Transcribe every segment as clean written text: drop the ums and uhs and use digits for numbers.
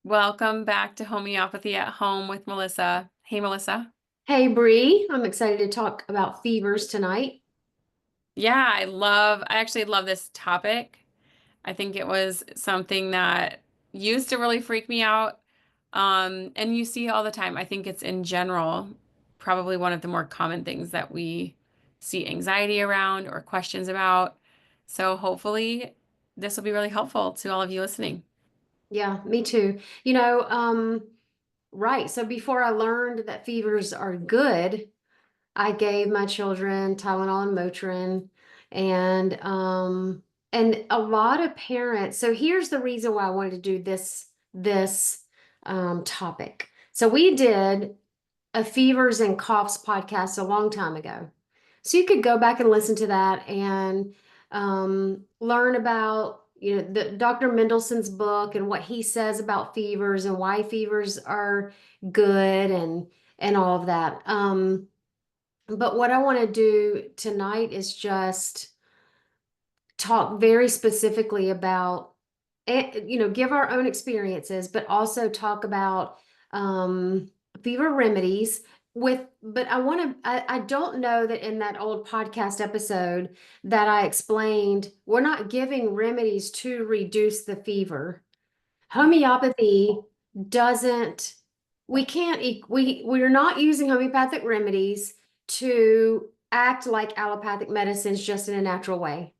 Welcome back to Homeopathy at Home with Melissa. Hey, Melissa. Hey Bree, I'm excited to talk about fevers tonight. Yeah, I actually love this topic. I think it was something that used to really freak me out. And you see all the time. I think it's in general probably one of the more common things that we see anxiety around or questions about. So hopefully this will be really helpful to all of you listening. Yeah, me too. Right. So before I learned that fevers are good, I gave my children Tylenol and Motrin and a lot of parents. So here's the reason why I wanted to do this topic. So we did a fevers and coughs podcast a long time ago. So you could go back and listen to that and learn about the Dr. Mendelssohn's book and what he says about fevers and why fevers are good and all of that. But what I want to do tonight is just talk very specifically about give our own experiences, but also talk about um, fever remedies but I don't know that in that old podcast episode that I explained, we're not giving remedies to reduce the fever. Homeopathy doesn't, we can't, we're not using homeopathic remedies to act like allopathic medicines just in a natural way.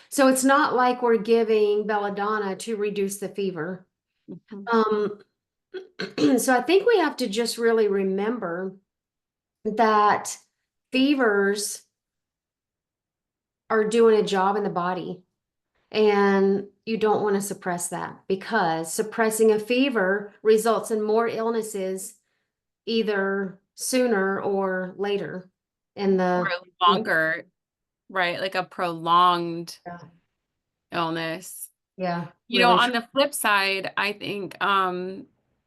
So it's not like we're giving belladonna to reduce the fever. Mhm. Um, so I think we have to just really remember that fevers are doing a job in the body. And you don't want to suppress that because suppressing a fever results in more illnesses either sooner or later in Or the longer, right? Like a prolonged yeah, illness. yeah, You know, really on the flip side, I think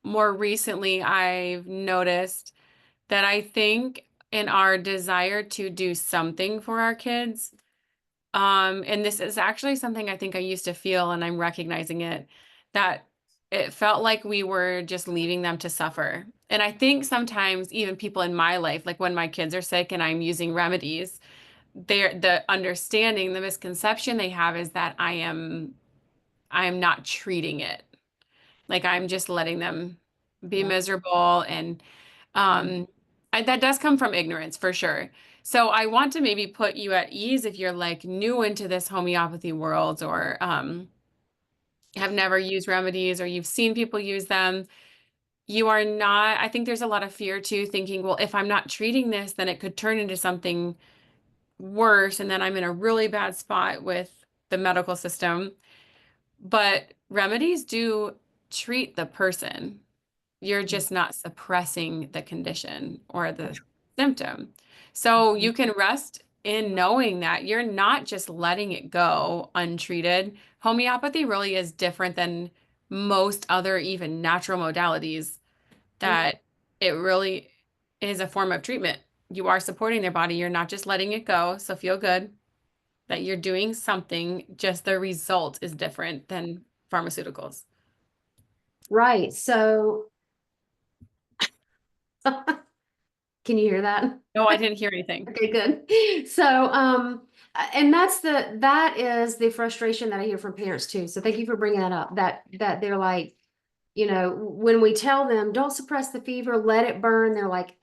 more recently I've noticed that I think in our desire to do something for our kids, and this is actually something I think I used to feel, and I'm recognizing it, that it felt like we were just leaving them to suffer. And I think sometimes even people in my life, like when my kids are sick and I'm using remedies, the understanding, the misconception they have is that I'm not treating it. Like I'm just letting them be yeah. miserable. And um, that does come from ignorance for sure. So I want to maybe put you at ease if you're like new into this homeopathy world or have never used remedies or you've seen people use them. You are not, I think there's a lot of fear too, thinking, well, if I'm not treating this, then it could turn into something worse. And then I'm in a really bad spot with the medical system. But remedies do treat the person. You're just not suppressing the condition or the symptom. So you can rest in knowing that you're not just letting it go untreated. Homeopathy really is different than most other even natural modalities that it really is a form of treatment. You are supporting their body. You're not just letting it go. So feel good that you're doing something, just the result is different than pharmaceuticals. Right. So can you hear that? No, I didn't hear anything. Okay, good. So, and that is the frustration that I hear from parents too. So thank you for bringing that up. That they're like, when we tell them don't suppress the fever, let it burn, they're like,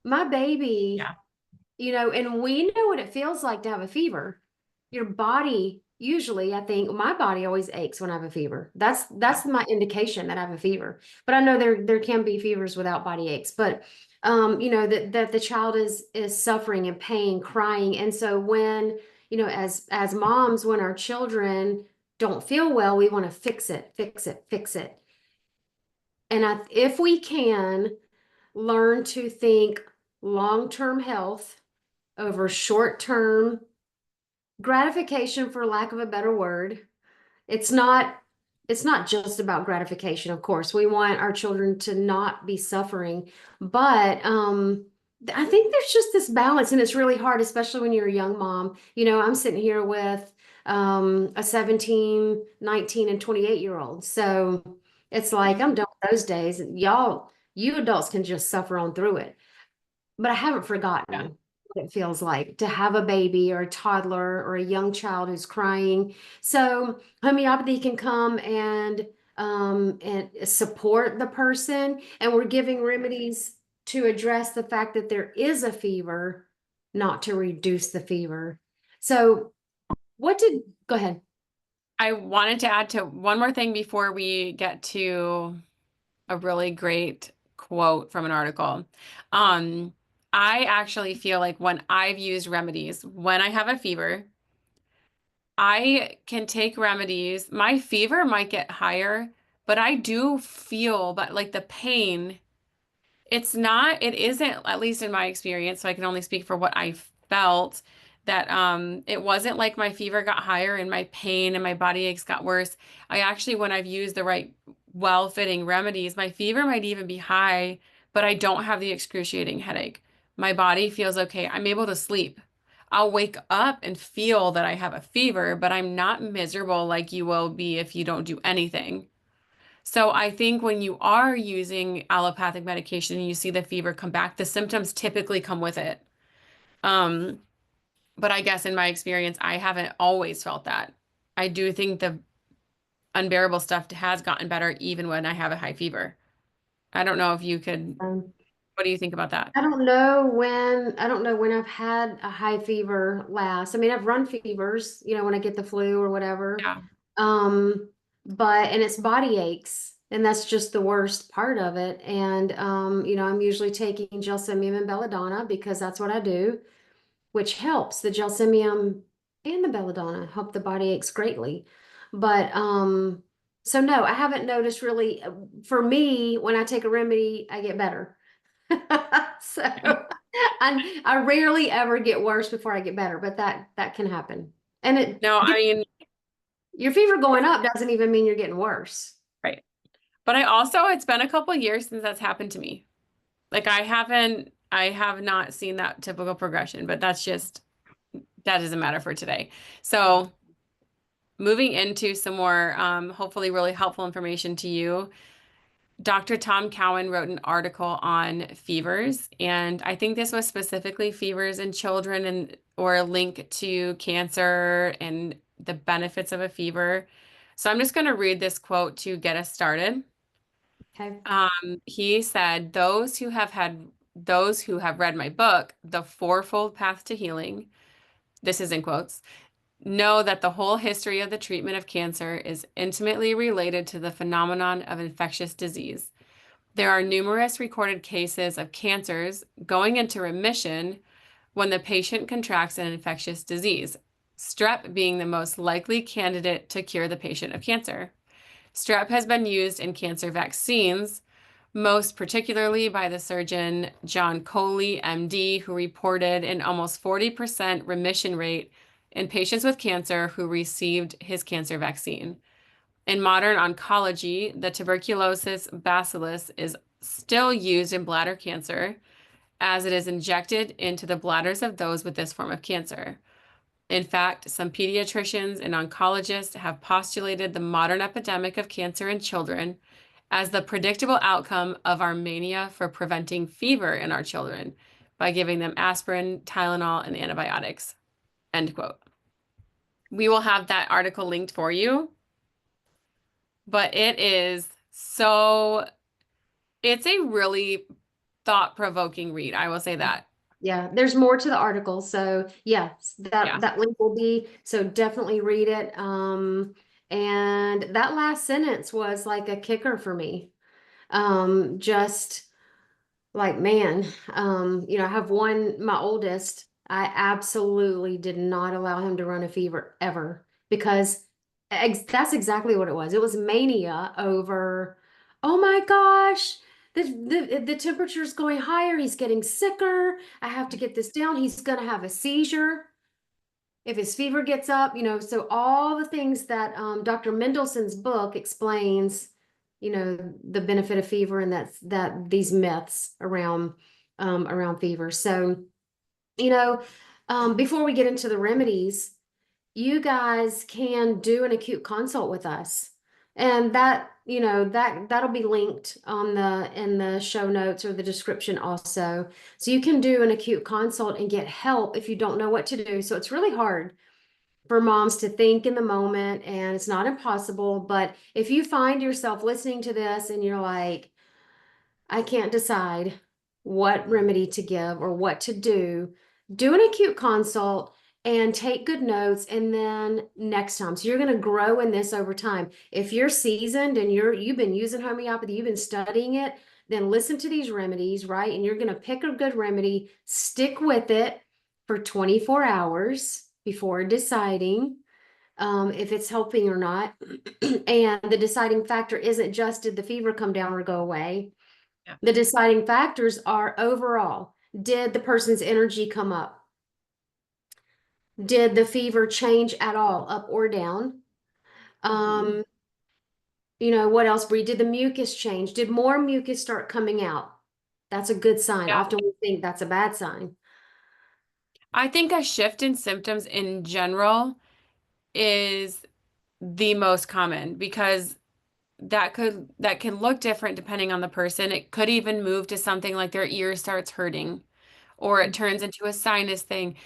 my baby, Yeah. and we know what it feels like to have a fever. Your body, usually, I think my body always aches when I have a fever. That's my indication that I have a fever. But I know there can be fevers without body aches, but that the child is suffering and pain, crying. And so when, as moms, when our children don't feel well, we want to fix it, fix it, fix it. And if we can learn to think long-term health over short-term gratification, for lack of a better word, it's not it's not just about gratification. Of course, we want our children to not be suffering, but I think there's just this balance, and it's really hard, especially when you're a young mom. I'm sitting here with a 17, 19, and 28-year-old. So it's like I'm done those days. You adults can just suffer on through it. But I haven't Yeah. forgotten what it feels like to have a baby or a toddler or a young child who's crying. So homeopathy can come and support the person, and we're giving remedies to address the fact that there is a fever, not to reduce the fever. So go ahead. I wanted to add to one more thing before we get to a really great quote from an article. Um, I actually feel like when I've used remedies, when I have a fever, I can take remedies. My fever might get higher, but I do feel but like the pain. It isn't, at least in my experience, so I can only speak for what I felt, that it wasn't like my fever got higher and my pain and my body aches got worse. I actually, when I've used the right well-fitting remedies, my fever might even be high, but I don't have the excruciating headache. My body feels okay. I'm able to sleep. I'll wake up and feel that I have a fever, but I'm not miserable like you will be if you don't do anything. So I think when you are using allopathic medication and you see the fever come back, the symptoms typically come with it. Um, but I guess in my experience, I haven't always felt that. I do think the unbearable stuff has gotten better even when I have a high fever. I don't know if you could, Um, what do you think about that? I don't know when I've had a high fever last. I mean, I've run fevers, when I get the flu or whatever. Yeah. Um, and it's body aches, and that's just the worst part of it. And I'm usually taking gelsemium and belladonna because that's what I do, which helps. The gelsemium and the belladonna help the body aches greatly. But so no, I haven't noticed really. For me, when I take a remedy, I get better. So I rarely ever get worse before I get better, but that can happen. And No, I mean, your fever going up doesn't even mean you're getting worse. right. But I also, it's been a couple years since that's happened to me. Like I have not seen that typical progression, but that doesn't matter for today. So moving into some more, hopefully really helpful information to you. Dr. Tom Cowan wrote an article on fevers, and I think this was specifically fevers in children and or a link to cancer and the benefits of a fever. So I'm just going to read this quote to get us started. Okay. He said, those who have read my book, The Fourfold Path to Healing, this is in quotes, know that the whole history of the treatment of cancer is intimately related to the phenomenon of infectious disease. There are numerous recorded cases of cancers going into remission when the patient contracts an infectious disease, strep being the most likely candidate to cure the patient of cancer. Strep has been used in cancer vaccines, most particularly by the surgeon John Coley, MD, who reported an almost 40% remission rate in patients with cancer who received his cancer vaccine. In modern oncology, the tuberculosis bacillus is still used in bladder cancer as it is injected into the bladders of those with this form of cancer. In fact, some pediatricians and oncologists have postulated the modern epidemic of cancer in children as the predictable outcome of our mania for preventing fever in our children by giving them aspirin, Tylenol, and antibiotics. End quote. We will have that article linked for you, but it's a really thought-provoking read. I will say that. Yeah, there's more to the article. So yes, Yeah. that link will be, so definitely read it. And that last sentence was like a kicker for me. Just like, man, I have my oldest, I absolutely did not allow him to run a fever ever because that's exactly what it was. It was mania over, oh my gosh, the temperature's going higher. He's getting sicker. I have to get this down. He's going to have a seizure if his fever gets up, so all the things that Dr. Mendelssohn's book explains, the benefit of fever, and that these myths around fever. So, you know, before we get into the remedies, you guys can do an acute consult with us. And that, that'll be linked on the in the show notes or the description also. So you can do an acute consult and get help if you don't know what to do. So it's really hard for moms to think in the moment, and it's not impossible, but if you find yourself listening to this and you're like, I can't decide what remedy to give or what to do an acute consult and take good notes. And then next time, so you're going to grow in this over time. If you're seasoned and you've been using homeopathy, you've been studying it, then listen to these remedies, right? And you're going to pick a good remedy, stick with it for 24 hours before deciding if it's helping or not. And the deciding factor isn't just did the fever come down or go away. Yeah. The deciding factors are overall, did the person's energy come up? Did the fever change at all, up or down? Mhm. Um, what else, Bree? Did the mucus change? Did more mucus start coming out? That's a good sign. Yeah. Often we think that's a bad sign. I think a shift in symptoms in general is the most common because that can look different depending on the person. It could even move to something like their ear starts hurting or it turns into a sinus thing.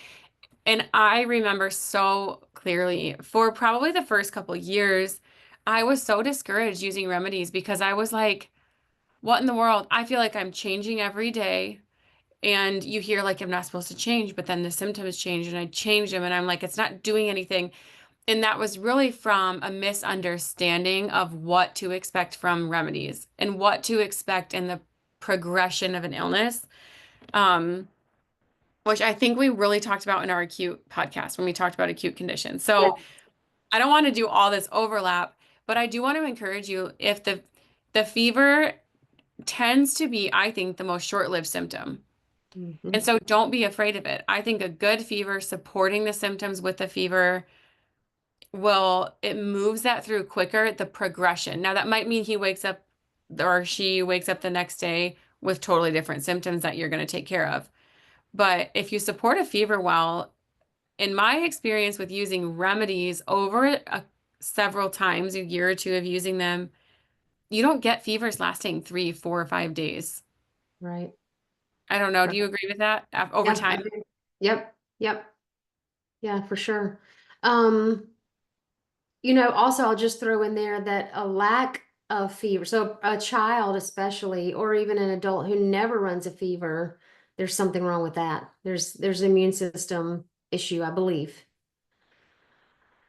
And I remember so clearly for probably the first couple years, I was so discouraged using remedies because I was like, what in the world? I feel like I'm changing every day. And you hear like I'm not supposed to change, but then the symptoms change and I change them and I'm like, it's not doing anything. And that was really from a misunderstanding of what to expect from remedies and what to expect in the progression of an illness, um, which I think we really talked about in our acute podcast when we talked about acute conditions. Yeah. So I don't want to do all this overlap, but I do want to encourage you if the fever tends to be, I think, the most short-lived symptom. And Mhm. so don't be afraid of it. I think a good fever supporting the symptoms with the fever it moves that through quicker, the progression. Now, that might mean he wakes up or she wakes up the next day with totally different symptoms that you're going to take care of. But if you support a fever well, in my experience with using remedies over several times, a year or two of using them, you don't get fevers lasting 3, 4, or 5 days. Right. I don't know. Do Right. you agree with that over Yeah, I time? do. Yep. Yep. Yeah, for sure. Um, also, I'll just throw in there that a lack of fever, so a child especially, or even an adult who never runs a fever, there's something wrong with that. There's an immune system issue, I believe.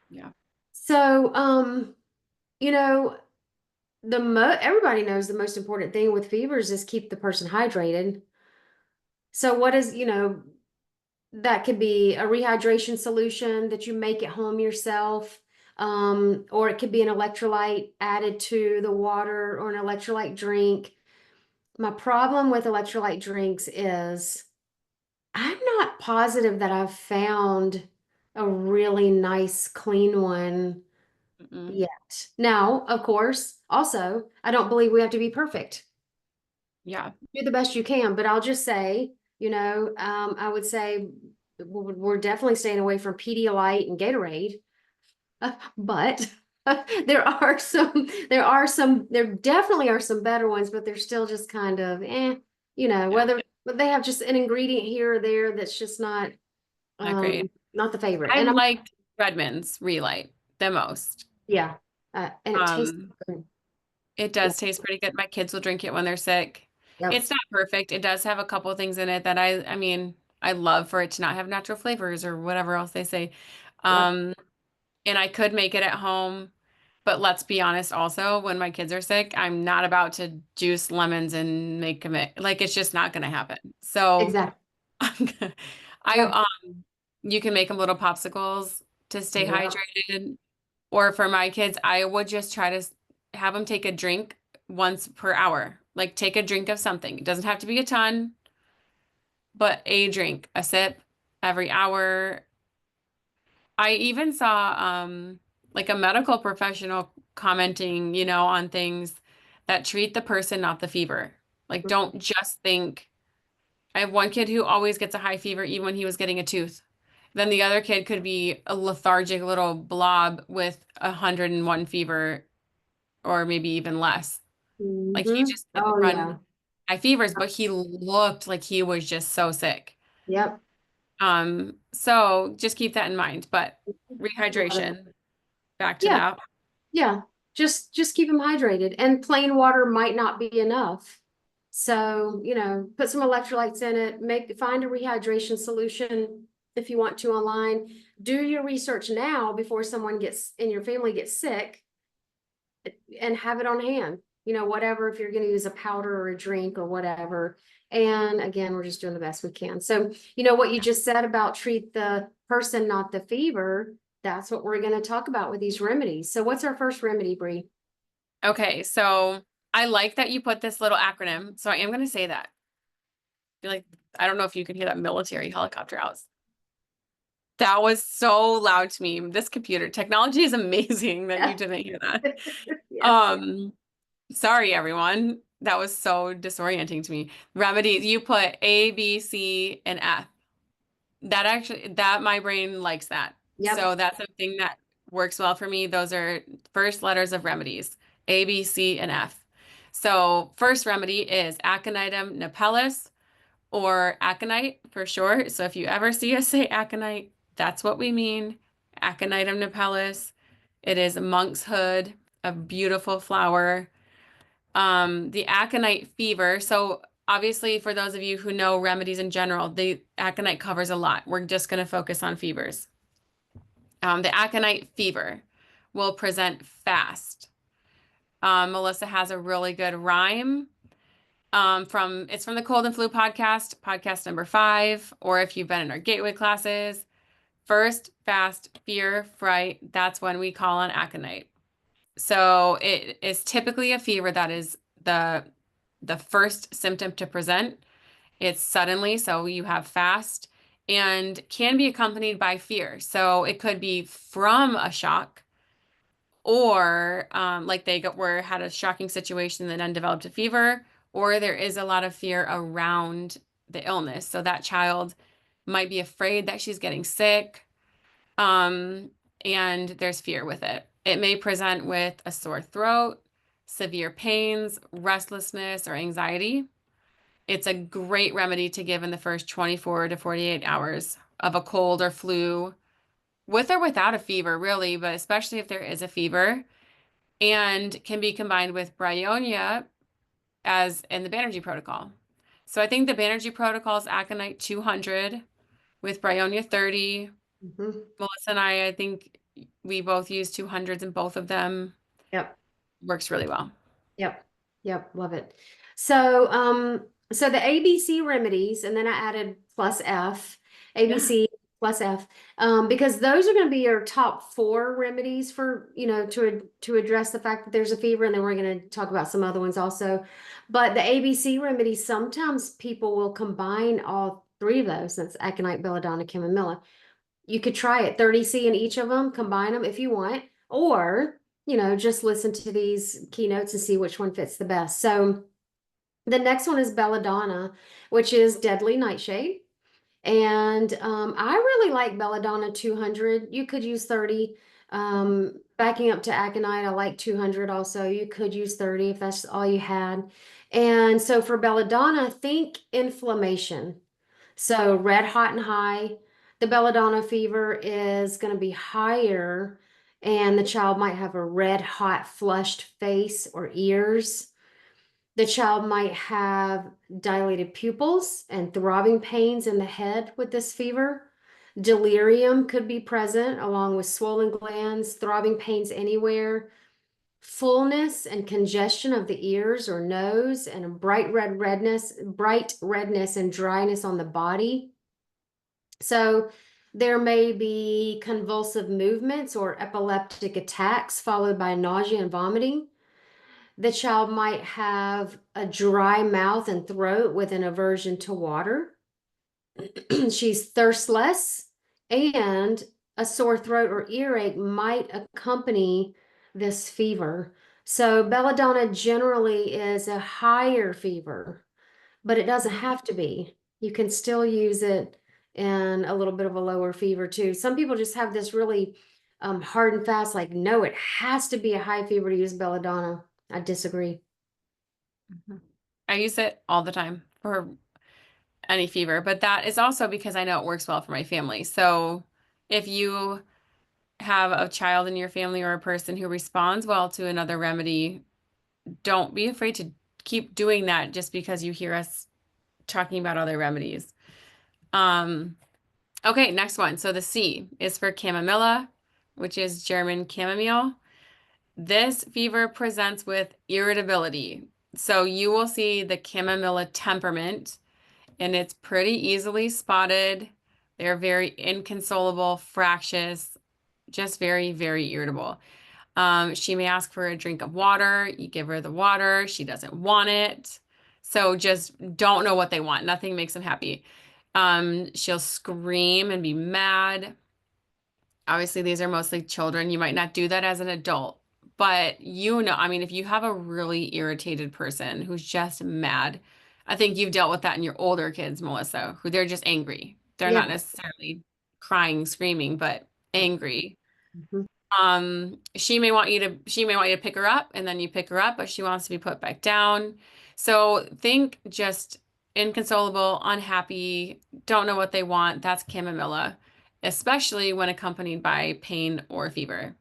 Yeah. So, you know, everybody knows the most important thing with fevers is keep the person hydrated. So what is, that could be a rehydration solution that you make at home yourself. Or it could be an electrolyte added to the water or an electrolyte drink. My problem with electrolyte drinks is I'm not positive that I've found a really nice, clean one Mm-mm. yet. Now, of course, also, I don't believe we have to be perfect. Yeah. Do the best you can, but I'll just say, I would say we're definitely staying away from Pedialyte and Gatorade. But there definitely are some better ones, but they're still just kind of, Yeah. but they have just an ingredient here or there that's just Not great. not the favorite. I And liked Redmond's Relight the most. yeah, and it tastes Um, good. it Yeah, does taste pretty good. My kids will drink it when they're sick. yep, It's not perfect. It does have a couple of things in it that I mean, I love for it to not have natural flavors or whatever else they say. yep, Um, and I could make it at home, but let's be honest also, when my kids are sick, I'm not about to juice lemons and make them like it's just not going to happen. So exactly. I Yeah, you can make them little popsicles to stay yeah. hydrated. Or for my kids, I would just try to have them take a drink once per hour. Like take a drink of something. It doesn't have to be a ton, but a drink, a sip every hour. I even saw like a medical professional commenting, on things that treat the person, not the fever. Like don't just think I have one kid who always gets a high fever even when he was getting a tooth. Then the other kid could be a lethargic little blob with 101 fever or maybe even less. Like he Hmm. just didn't Oh run yeah. high fevers, but he looked like he was just so sick. Yep. So just keep that in mind. But Love it. rehydration, back to Yeah. that. Yeah, just keep them hydrated. And plain water might not be enough. So, put some electrolytes in it, find a rehydration solution if you want to online. Do your research now before someone gets in your family gets sick and have it on hand. Whatever, if you're going to use a powder or a drink or whatever. And again, we're just doing the best we can. So, what you just said about treat the person, not the fever, that's what we're going to talk about with these remedies. So, what's our first remedy, Bri? Okay, so I like that you put this little acronym. So I am going to say that. Feel like I don't know if you can hear that military helicopter out. That was so loud to me. This computer technology is amazing that you Yeah. didn't hear that. Yeah. Um, Sorry everyone. That was so disorienting to me. Remedies, you put A, B, C, and F. That my brain likes that. Yep. So that's something that works well for me. Those are first letters of remedies, A, B, C, and F. So first remedy is Aconitum napellus or Aconite for short. So if you ever see us say Aconite, that's what we mean. Aconitum napellus. It is monk's hood, a beautiful flower. The aconite fever. So obviously, for those of you who know remedies in general, the aconite covers a lot. We're just going to focus on fevers. The aconite fever will present fast. Melissa has a really good rhyme from the Cold and Flu podcast, podcast number 5, or if you've been in our gateway classes, first, fast, fear, fright, that's when we call on aconite. So it is typically a fever that is the first symptom to present. It's suddenly, so you have fast and can be accompanied by fear. So it could be from a shock or like had a shocking situation and then developed a fever, or there is a lot of fear around the illness. So that child might be afraid that she's getting sick, um, and there's fear with it. It may present with a sore throat, severe pains, restlessness, or anxiety. It's a great remedy to give in the first 24 to 48 hours of a cold or flu, with or without a fever, really, but especially if there is a fever, and can be combined with bryonia as in the Banerjee protocol. So I think the Banerjee protocol is aconite 200 with bryonia 30. Mhm. Melissa and I think we both use 200s in both of them. Yep. Works really well. Yep. Yep. Love it. So the ABC remedies, and then I added plus F, Yeah. ABC plus F, because those are going to be your top 4 remedies for, to address the fact that there's a fever, and then we're going to talk about some other ones also. But the ABC remedies, sometimes people will combine all 3 of those. That's aconite, belladonna, chamomilla. You could try it 30C in each of them, combine them if you want, or, just listen to these keynotes and see which one fits the best. So the next one is Belladonna, which is deadly nightshade. And I really like Belladonna 200. You could use 30. Backing up to Aconite, I like 200 also. You could use 30 if that's all you had. And so for Belladonna, think inflammation. So red hot and high. The belladonna fever is going to be higher, and the child might have a red hot flushed face or ears. The child might have dilated pupils and throbbing pains in the head with this fever. Delirium could be present along with swollen glands, throbbing pains anywhere, fullness and congestion of the ears or nose, and a bright redness and dryness on the body. So there may be convulsive movements or epileptic attacks followed by nausea and vomiting. The child might have a dry mouth and throat with an aversion to water. She's thirstless, and a sore throat or earache might accompany this fever. So belladonna generally is a higher fever, but it doesn't have to be. You can still use it in a little bit of a lower fever too. Some people just have this really hard and fast, like, no, it has to be a high fever to use belladonna. I disagree. Mhm. I use it all the time for any fever, but that is also because I know it works well for my family. So if you have a child in your family or a person who responds well to another remedy, don't be afraid to keep doing that just because you hear us talking about other remedies. Um, okay, next one. So the C is for Chamomilla, which is German chamomile. This fever presents with irritability. So you will see the Chamomilla temperament, and it's pretty easily spotted. They're very inconsolable, fractious, just very, very irritable. She may ask for a drink of water. You give her the water. She doesn't want it. So just don't know what they want. Nothing makes them happy. She'll scream and be mad. Obviously, these are mostly children. You might not do that as an adult, but I mean, if you have a really irritated person who's just mad, I think you've dealt with that in your older kids, Melissa, who they're just angry. They're not Yeah. necessarily crying, screaming, but angry. Mhm. She may want you to pick her up and then you pick her up, but she wants to be put back down. So think just inconsolable, unhappy, don't know what they want. That's chamomilla, especially when accompanied by pain or fever.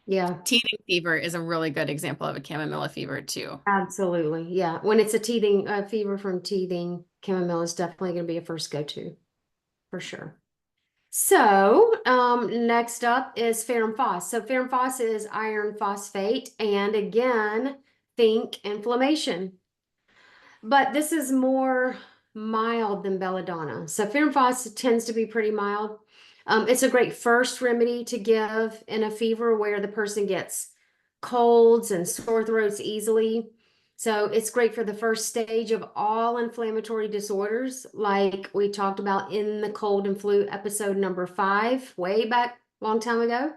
Yeah, Teething fever is a really good example of a chamomilla fever too. absolutely. Yeah. When it's a teething fever from teething, chamomile is definitely going to be a first go-to for sure. So, next up is Ferrum Phos. So, Ferrum Phos is iron phosphate, and again, think inflammation. But this is more mild than belladonna. So Ferrum Phos tends to be pretty mild. It's a great first remedy to give in a fever where the person gets colds and sore throats easily. So it's great for the first stage of all inflammatory disorders, like we talked about in the cold and flu episode number 5, way back long time ago.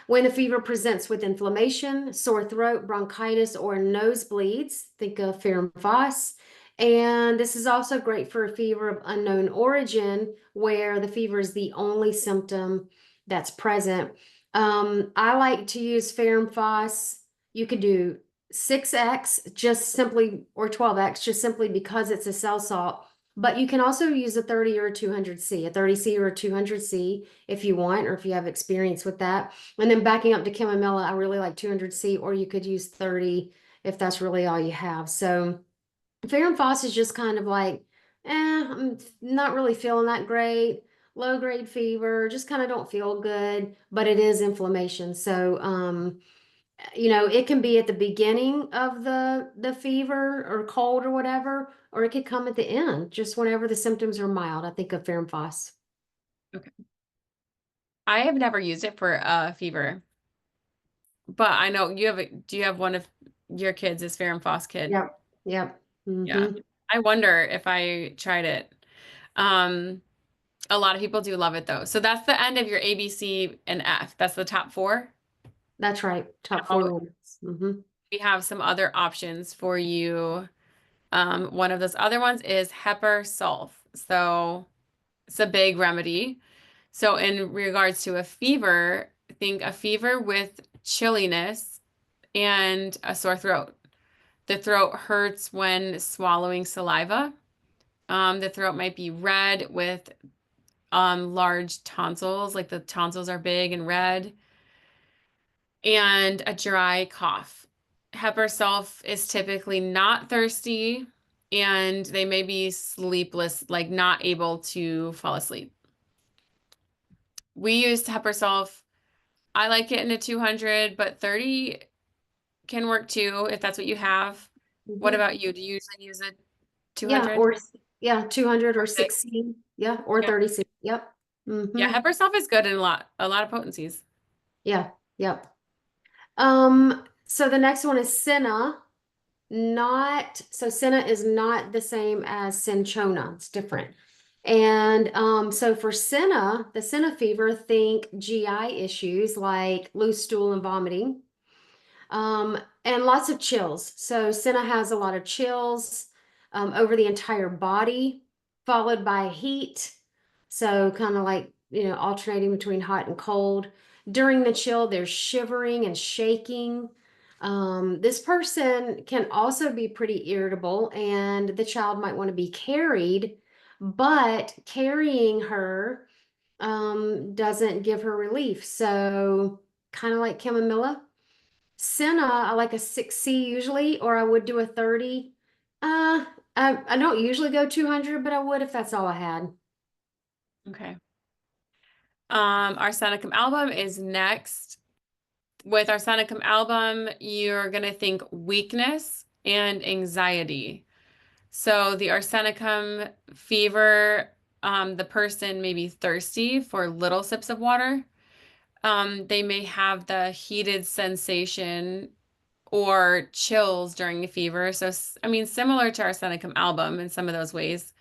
When the fever presents with inflammation, sore throat, bronchitis, or nosebleeds, think of Ferrum Phos. And this is also great for a fever of unknown origin where the fever is the only symptom that's present. I like to use Ferrum Phos. You could do 6x just simply, or 12x just simply because it's a cell salt. But you can also use a 30 or a 200C, a 30C or a 200C if you want, or if you have experience with that. And then backing up to chamomilla, I really like 200C, or you could use 30 if that's really all you have. So Ferrum Phos is just kind of like, I'm not really feeling that great. Low grade fever, just kind of don't feel good, but it is inflammation. So, it can be at the beginning of the fever or cold or whatever, or it could come at the end, just whenever the symptoms are mild. I think of Ferrum Phos. Okay. I have never used it for fever, but I know do you have one of your kids is Farrah Foss kid? Yep. Yep. Yeah. Mm-hmm. I wonder if I tried it. Um, a lot of people do love it though. So that's the end of your A, B, C, and F. That's the top four. That's right. Top Now four ones. Mm-hmm. we have some other options for you. One of those other ones is Hepar sulf. So it's a big remedy. So in regards to a fever, think a fever with chilliness and a sore throat. The throat hurts when swallowing saliva. The throat might be red with large tonsils, like the tonsils are big and red, and a dry cough. Hepar sulf is typically not thirsty, and they may be sleepless, like not able to fall asleep. We used Hepar sulf. I like it in a 200, but 30 can work too if that's what you have. What Mm-hmm. about you? Do you usually use a Yeah, 200 yeah, 200 or or six? 16. Yeah, or Yeah. 36. Yep. Yeah, Mm-hmm. Hepar sulf is good in a lot of potencies. Yeah, yep. So the next one is Senna. Senna is not the same as Cinchona. It's different. And so for Senna, the Senna fever, think GI issues like loose stool and vomiting. And lots of chills. So Senna has a lot of chills over the entire body, followed by heat. So kind of like alternating between hot and cold. During the chill, they're shivering and shaking. This person can also be pretty irritable, and the child might want to be carried, but carrying her doesn't give her relief. So, kind of like Chamomilla. Senna, I like a 6C usually, or I would do a 30. I don't usually go 200, but I would if that's all I had. Okay. Arsenicum album is next. With Arsenicum album, you're going to think weakness and anxiety. So the Arsenicum fever, the person may be thirsty for little sips of water. They may have the heated sensation or chills during the fever. So, I mean, similar to Arsenicum album in some of those ways.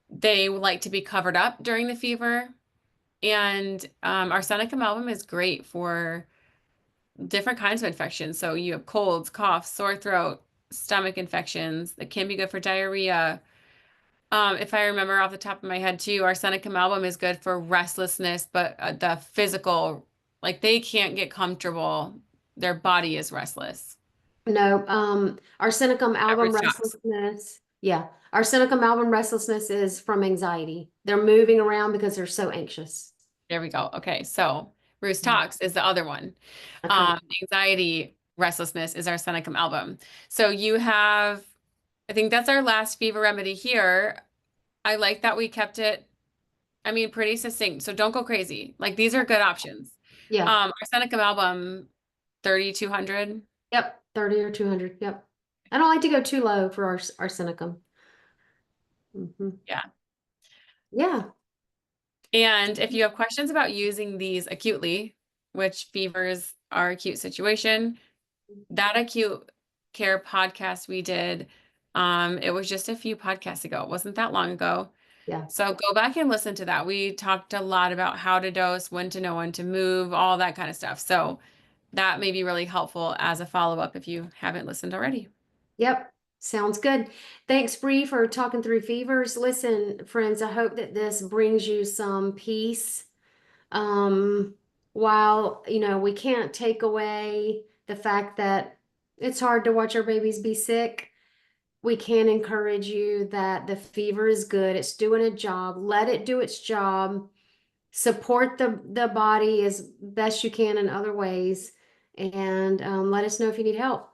They like to be covered up during the fever. And Arsenicum album is great for different kinds of infections. So you have colds, coughs, sore throat, stomach infections that can be good for diarrhea. If I remember off the top of my head too, Arsenicum album is good for restlessness, but the physical, like they can't get comfortable. Their body is restless. No, Arsenicum album Average shocks. restlessness. Yeah, Arsenicum album restlessness is from anxiety. They're moving around because they're so anxious. There we go. Okay, so Bruce Mhm. Talks is the other one. Okay. Anxiety, restlessness is Arsenicum album. So you have, I think that's our last fever remedy here. I like that we kept it, I mean, pretty succinct. So don't go crazy. Like these are good options. Yeah. Arsenicum album, 3,200. Yep. 30 or 200. Yep. I don't like to go too low for arsenicum. Hmm. Yeah. Yeah. And if you have questions about using these acutely, which fevers are acute situation, that acute care podcast we did, it was just a few podcasts ago. It wasn't that long ago. Yeah. So go back and listen to that. We talked a lot about how to dose, when to know when to move, all that kind of stuff. So that may be really helpful as a follow-up if you haven't listened already. Yep. Sounds good. Thanks, Bree, for talking through fevers. Listen, friends, I hope that this brings you some peace. While, we can't take away the fact that it's hard to watch our babies be sick, we can encourage you that the fever is good. It's doing a job. Let it do its job. Support the body as best you can in other ways, and let us know if you need help.